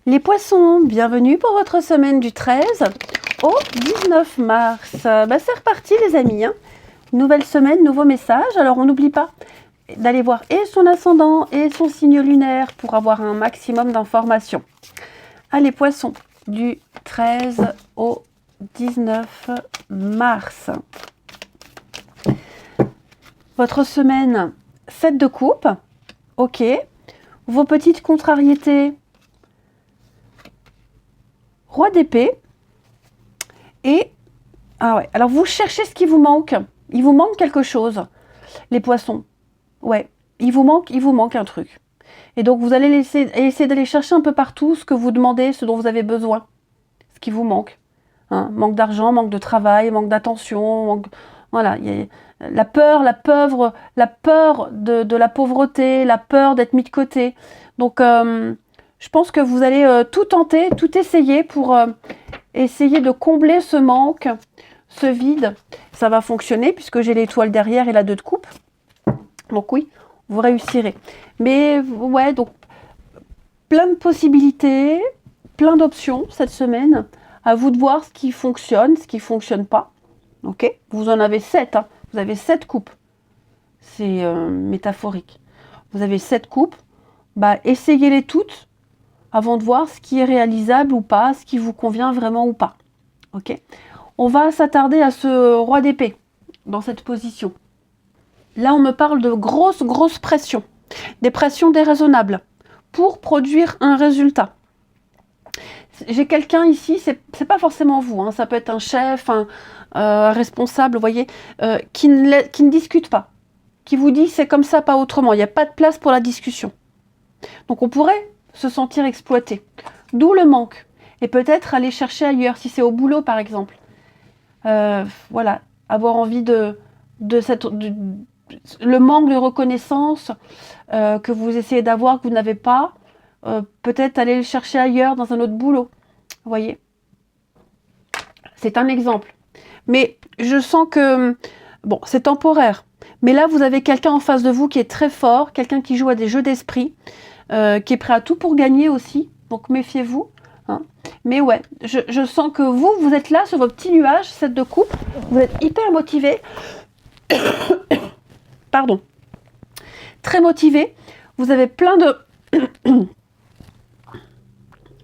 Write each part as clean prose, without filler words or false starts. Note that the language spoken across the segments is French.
Les poissons, bienvenue pour votre semaine du 13 au 19 mars. C'est reparti les amis, hein. Nouvelle semaine, nouveau message. Alors on n'oublie pas d'aller voir et son ascendant et son signe lunaire pour avoir un maximum d'informations. Allez poissons, du 13 au 19 mars. Votre semaine, 7 de coupe, ok. Vos petites contrariétés, roi d'épée. Et, ah ouais, alors vous cherchez ce qui vous manque. Il vous manque quelque chose, les poissons. Ouais, il vous manque un truc. Et donc vous allez essayer d'aller chercher un peu partout ce que vous demandez, ce dont vous avez besoin. Ce qui vous manque. Hein, manque d'argent, manque de travail, manque d'attention, manque... Voilà, il y a la peur de la pauvreté, la peur d'être mis de côté. Donc, je pense que vous allez tout tenter, tout essayer pour essayer de combler ce manque, ce vide. Ça va fonctionner puisque j'ai l'étoile derrière et la 2 de coupe. Donc oui, vous réussirez. Mais ouais, donc plein de possibilités, plein d'options cette semaine. À vous de voir ce qui fonctionne, ce qui ne fonctionne pas. Ok, vous en avez 7, hein. Vous avez 7 coupes. C'est métaphorique. Vous avez 7 coupes. Essayez-les toutes avant de voir ce qui est réalisable ou pas, ce qui vous convient vraiment ou pas. Ok. On va s'attarder à ce roi d'épée dans cette position. Là, on me parle de grosses pressions. Des pressions déraisonnables pour produire un résultat. J'ai quelqu'un ici, c'est pas forcément vous, hein, ça peut être un chef, un responsable, vous voyez, qui ne discute pas, qui vous dit c'est comme ça, pas autrement, il n'y a pas de place pour la discussion. Donc on pourrait se sentir exploité, d'où le manque, et peut-être aller chercher ailleurs, si c'est au boulot par exemple. Voilà, avoir envie le manque de reconnaissance que vous essayez d'avoir, que vous n'avez pas, peut-être aller le chercher ailleurs, dans un autre boulot. Vous voyez, c'est un exemple. Mais je sens que, bon, c'est temporaire. Mais là, vous avez quelqu'un en face de vous qui est très fort, quelqu'un qui joue à des jeux d'esprit, qui est prêt à tout pour gagner aussi. Donc, méfiez-vous. Hein. Mais ouais, je sens que vous êtes là sur votre petit nuage, 7 de coupe. Vous êtes hyper motivé. Pardon. Très motivé. Vous avez plein de...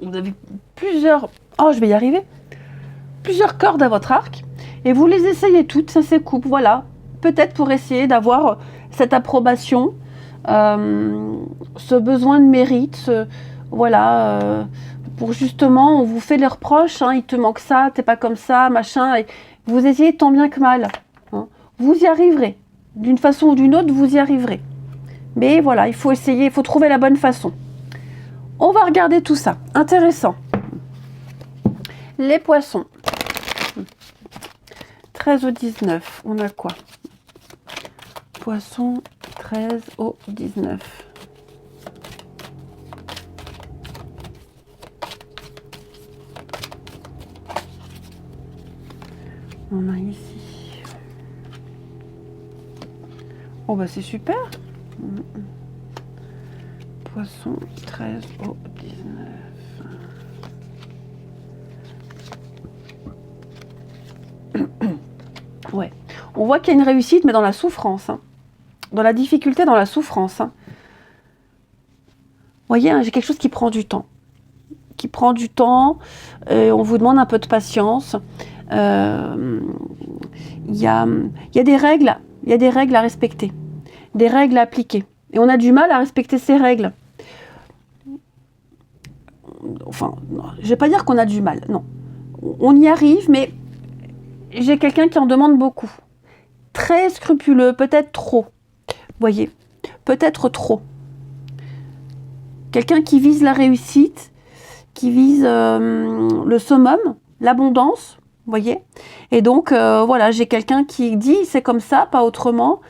Vous avez plusieurs... Oh, je vais y arriver. Plusieurs cordes à votre arc. Et vous les essayez toutes, ça c'est coupe, voilà. Peut-être pour essayer d'avoir cette approbation, ce besoin de mérite, voilà. Pour justement, on vous fait les reproches, hein, il te manque ça, t'es pas comme ça, machin. Et vous essayez tant bien que mal. Hein. Vous y arriverez. D'une façon ou d'une autre, vous y arriverez. Mais voilà, il faut essayer, il faut trouver la bonne façon. On va regarder tout ça. Intéressant. Les poissons. 13 au 19. On a quoi? Poissons, 13 au 19. On a ici. Oh c'est super. Poisson 13 au 19. Ouais. On voit qu'il y a une réussite, mais dans la souffrance. Hein. Dans la difficulté, dans la souffrance. Hein. Vous voyez, hein, j'ai quelque chose qui prend du temps. Qui prend du temps. On vous demande un peu de patience. Il y a des règles. Il y a des règles à respecter. Des règles à appliquer. Et on a du mal à respecter ces règles. Enfin, je ne vais pas dire qu'on a du mal, non. On y arrive, mais j'ai quelqu'un qui en demande beaucoup. Très scrupuleux, peut-être trop. Vous voyez, peut-être trop. Quelqu'un qui vise la réussite, qui vise le summum, l'abondance, vous voyez. Et donc, voilà, j'ai quelqu'un qui dit c'est comme ça, pas autrement,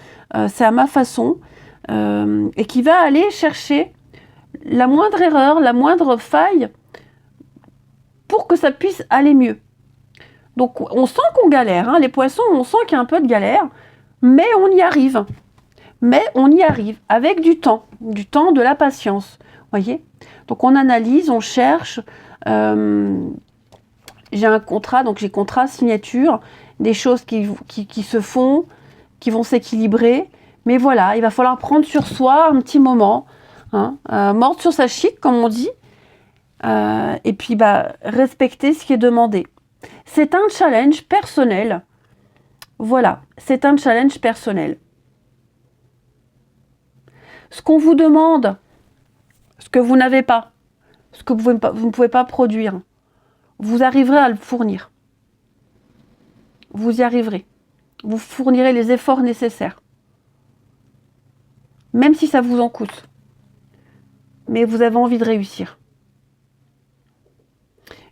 c'est à ma façon, et qui va aller chercher la moindre erreur, la moindre faille, pour que ça puisse aller mieux. Donc, on sent qu'on galère, hein, les poissons, on sent qu'il y a un peu de galère, mais on y arrive. Mais on y arrive, avec du temps, de la patience, voyez. Donc on analyse, on cherche. J'ai un contrat, donc j'ai contrat, signature, des choses qui se font, qui vont s'équilibrer. Mais voilà, il va falloir prendre sur soi un petit moment, hein, mordre sur sa chic, comme on dit, et puis respecter ce qui est demandé. C'est un challenge personnel. Voilà, c'est un challenge personnel. Ce qu'on vous demande, ce que vous n'avez pas, ce que vous ne pouvez pas produire, vous arriverez à le fournir. Vous y arriverez. Vous fournirez les efforts nécessaires. Même si ça vous en coûte. Mais vous avez envie de réussir.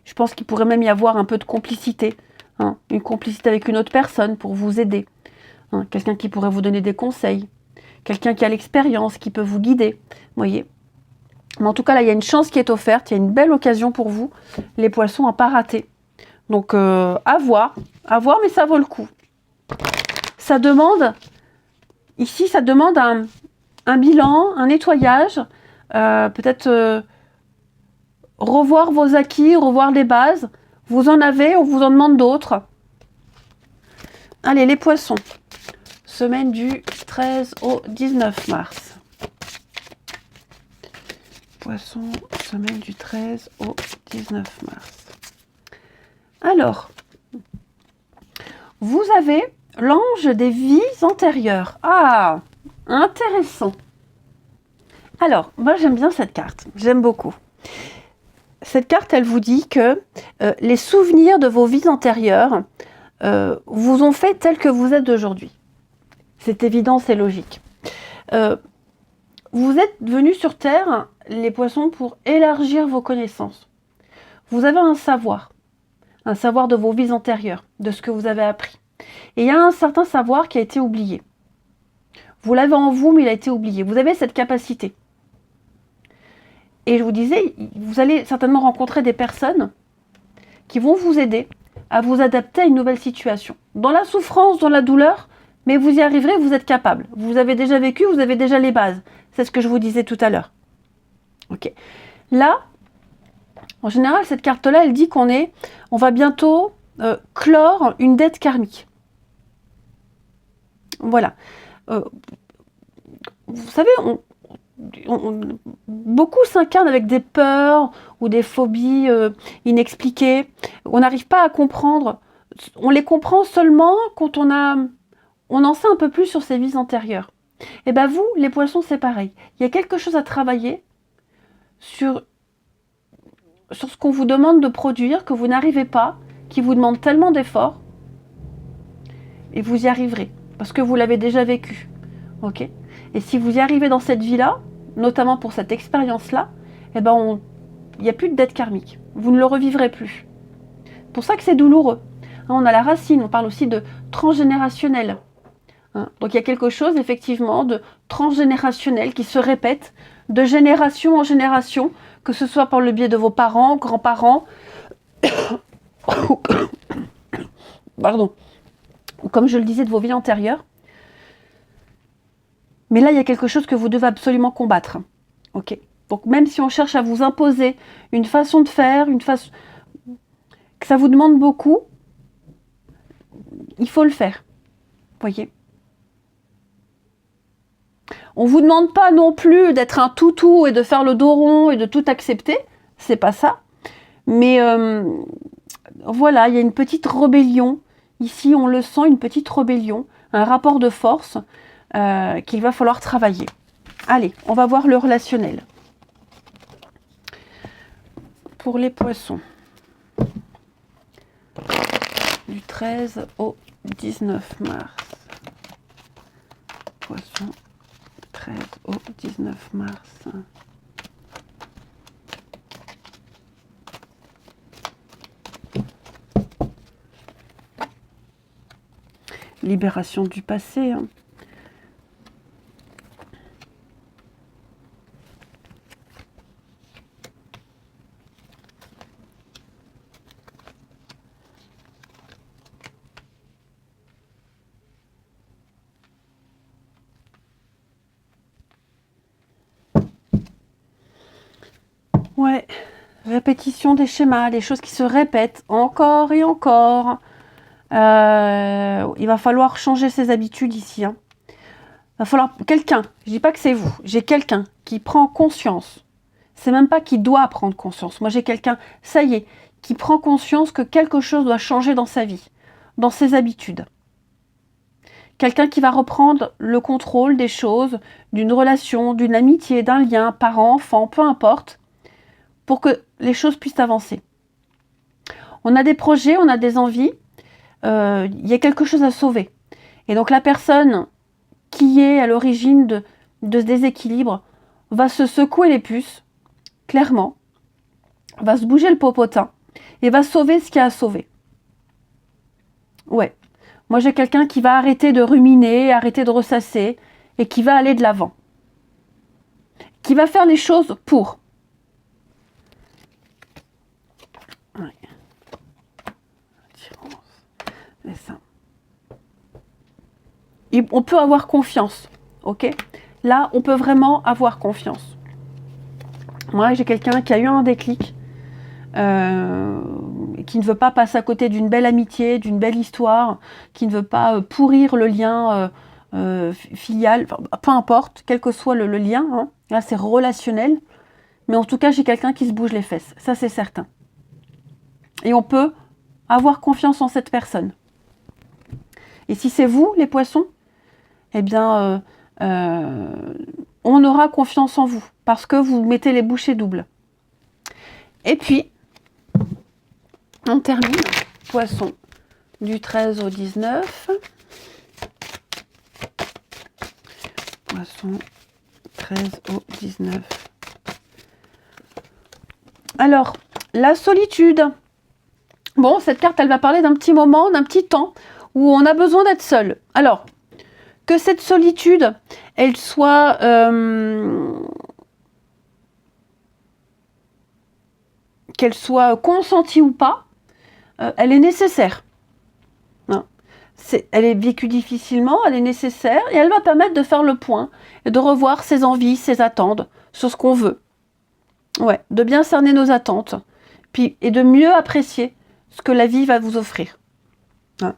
Je pense qu'il pourrait même y avoir un peu de complicité. Hein, une complicité avec une autre personne pour vous aider. Hein, quelqu'un qui pourrait vous donner des conseils. Quelqu'un qui a l'expérience, qui peut vous guider. Vous voyez. Mais en tout cas, là, il y a une chance qui est offerte. Il y a une belle occasion pour vous, les poissons, à ne pas rater. Donc, à voir, mais ça vaut le coup. Ça demande, ici, ça demande un bilan, un nettoyage, peut-être revoir vos acquis, revoir les bases. Vous en avez, on vous en demande d'autres. Allez, les poissons. Semaine du 13 au 19 mars. Poissons, semaine du 13 au 19 mars. Alors, vous avez l'ange des vies antérieures. Ah, intéressant. Alors, moi j'aime bien cette carte, j'aime beaucoup. Cette carte, elle vous dit que les souvenirs de vos vies antérieures vous ont fait tel que vous êtes aujourd'hui. C'est évident, c'est logique. Vous êtes venus sur Terre, les poissons, pour élargir vos connaissances. Vous avez un savoir de vos vies antérieures, de ce que vous avez appris. Et il y a un certain savoir qui a été oublié. Vous l'avez en vous, mais il a été oublié. Vous avez cette capacité. Et je vous disais, vous allez certainement rencontrer des personnes qui vont vous aider à vous adapter à une nouvelle situation. Dans la souffrance, dans la douleur, mais vous y arriverez, vous êtes capable. Vous avez déjà vécu, vous avez déjà les bases. C'est ce que je vous disais tout à l'heure. Ok. Là, en général, cette carte-là, elle dit on va bientôt clore une dette karmique. Voilà. Vous savez, beaucoup s'incarnent avec des peurs ou des phobies inexpliquées. On n'arrive pas à comprendre. On les comprend seulement quand on en sait un peu plus sur ses vies antérieures. Et bien vous, les poissons, c'est pareil. Il y a quelque chose à travailler sur ce qu'on vous demande de produire, que vous n'arrivez pas, qui vous demande tellement d'efforts. Et vous y arriverez, parce que vous l'avez déjà vécu. Ok ? Et si vous y arrivez dans cette vie-là, notamment pour cette expérience-là, eh ben il n'y a plus de dette karmique. Vous ne le revivrez plus. C'est pour ça que c'est douloureux. On a la racine, on parle aussi de transgénérationnel. Donc il y a quelque chose effectivement de transgénérationnel qui se répète de génération en génération, que ce soit par le biais de vos parents, grands-parents, pardon, ou comme je le disais, de vos vies antérieures. Mais là, il y a quelque chose que vous devez absolument combattre. Ok. Donc même si on cherche à vous imposer une façon de faire, que ça vous demande beaucoup, il faut le faire. Voyez. On ne vous demande pas non plus d'être un toutou et de faire le dos rond et de tout accepter. C'est pas ça. Mais voilà, il y a une petite rébellion. Ici, on le sent, une petite rébellion, un rapport de force qu'il va falloir travailler. Allez, on va voir le relationnel. Pour les poissons. Du 13 au 19 mars. Poissons, 13 au 19 mars. Libération du passé. Hein. Répétition des schémas, des choses qui se répètent encore et encore. Il va falloir changer ses habitudes ici. Hein. Il va falloir quelqu'un, je dis pas que c'est vous, j'ai quelqu'un qui prend conscience. C'est même pas qui doit prendre conscience. Moi j'ai quelqu'un, ça y est, qui prend conscience que quelque chose doit changer dans sa vie, dans ses habitudes. Quelqu'un qui va reprendre le contrôle des choses, d'une relation, d'une amitié, d'un lien, parent, enfant, peu importe, pour que les choses puissent avancer. On a des projets, on a des envies, il y a quelque chose à sauver. Et donc la personne qui est à l'origine de ce déséquilibre va se secouer les puces, clairement, va se bouger le popotin et va sauver ce qu'il y a à sauver. Ouais, moi j'ai quelqu'un qui va arrêter de ruminer, arrêter de ressasser et qui va aller de l'avant. Qui va faire les choses pour. Ouais. Et ça. Et on peut avoir confiance, ok? Là, on peut vraiment avoir confiance. Moi, j'ai quelqu'un qui a eu un déclic, qui ne veut pas passer à côté d'une belle amitié, d'une belle histoire, qui ne veut pas pourrir le lien filial, enfin, peu importe, quel que soit le lien. Hein. Là, c'est relationnel. Mais en tout cas, j'ai quelqu'un qui se bouge les fesses. Ça, c'est certain. Et on peut avoir confiance en cette personne. Et si c'est vous, les poissons, eh bien, on aura confiance en vous parce que vous mettez les bouchées doubles. Et puis, on termine, poisson, du 13 au 19. Poisson, 13 au 19. Alors, la solitude. Bon, cette carte, elle va parler d'un petit moment, d'un petit temps où on a besoin d'être seul. Alors, que cette solitude, elle soit qu'elle soit consentie ou pas, elle est nécessaire. Hein. Elle est vécue difficilement, elle est nécessaire et elle va permettre de faire le point et de revoir ses envies, ses attentes sur ce qu'on veut. Ouais, de bien cerner nos attentes puis, et de mieux apprécier ce que la vie va vous offrir. Hein.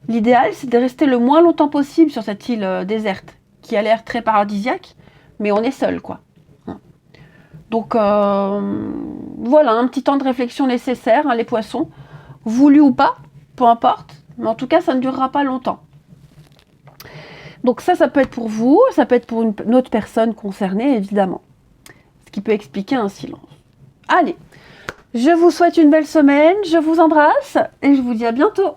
L'idéal, c'est de rester le moins longtemps possible sur cette île déserte qui a l'air très paradisiaque, mais on est seul, quoi. Donc, voilà, un petit temps de réflexion nécessaire, hein, les poissons, voulu ou pas, peu importe, mais en tout cas, ça ne durera pas longtemps. Donc ça peut être pour vous, ça peut être pour une autre personne concernée, évidemment, ce qui peut expliquer un silence. Allez, je vous souhaite une belle semaine, je vous embrasse et je vous dis à bientôt.